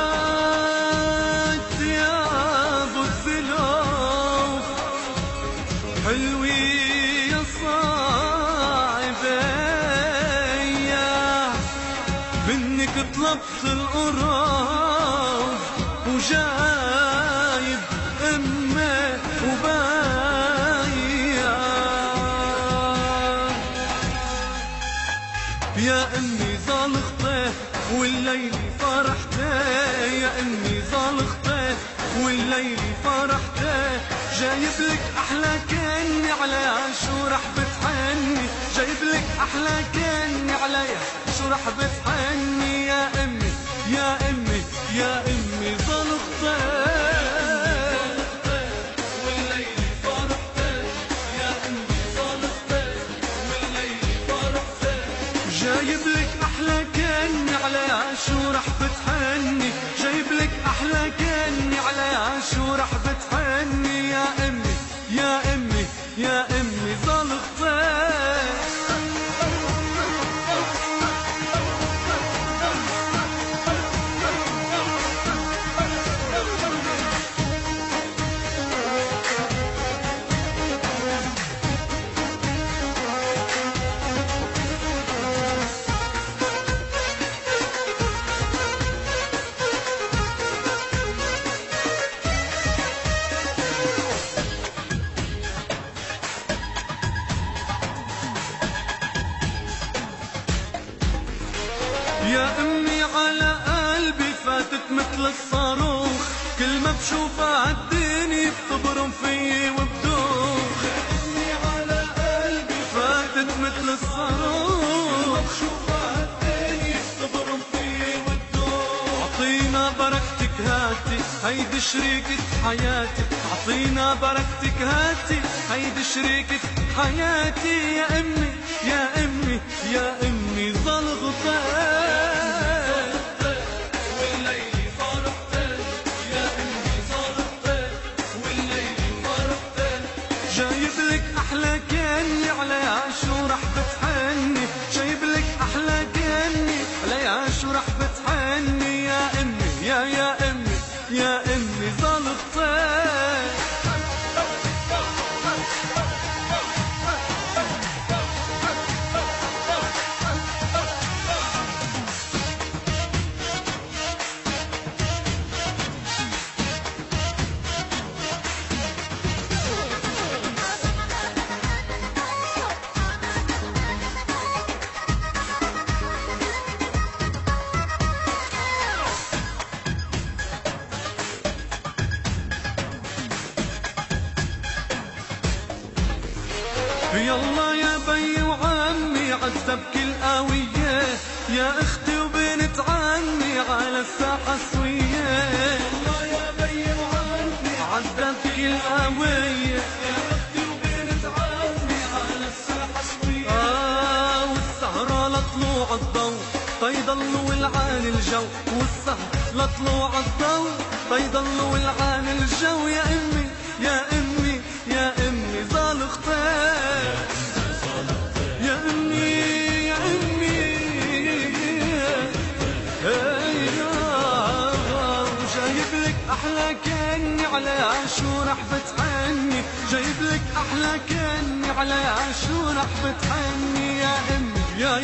هات يا ابو الزلوف حلوي يا صاحبي منك طلبت القراب وجايب امي وبايا يا امي زالختي والليل فرحتي يا امي زالختي والليل فرحتي جايب لك احلى كني عليها شو رح بتحني جايب لك احلى كني عليها شو رح بتحني يا امي يا امي يا امي زالختي والليل فرحتي يا امي زالختي والليل فرحتي جايب لك احلى كني عليها شو رح بتحني جايب لك احلى كني عليها شو رح بتحني يا امي يا امي يا امي زالختي يا امي على قلبي فاتت مثل الصاروخ كل ما بشوفها الدنيا بتبرم فيي وبدوخ يا امي على قلبي فاتت مثل الصاروخ كل ما بشوفها الدنيا بتبرم فيي وبدوخ اعطينا بركتك هاتي هيدي شريكة حياتي اعطينا بركتك هاتي هيدي شريكة حياتي يا امي يا امي يا امي زالختي جايب لك احلى كني عليها شو رح بتحني جايب لك احلى كني عليها شو رح بتحني يا امي يا امي يا امي زالختي يلا يا بي وعمي عذب كل قوية يا اختي وبنت عمي على الساحة سوية يلا يا بي وعمي عذب كل قوية يا اختي وبنت عمي على الساحة سوية والسهرة لطلوع الضو طيضل ولعان الجو والسهرة لطلوع الضو طيضل ولعان الجو يا امي يا امي يا امي زالختي يا امي يا امي جايب لك احلى كني عليها شو رح بتحني جايب لك احلى كني عليها شو رح بتحني يا امي يا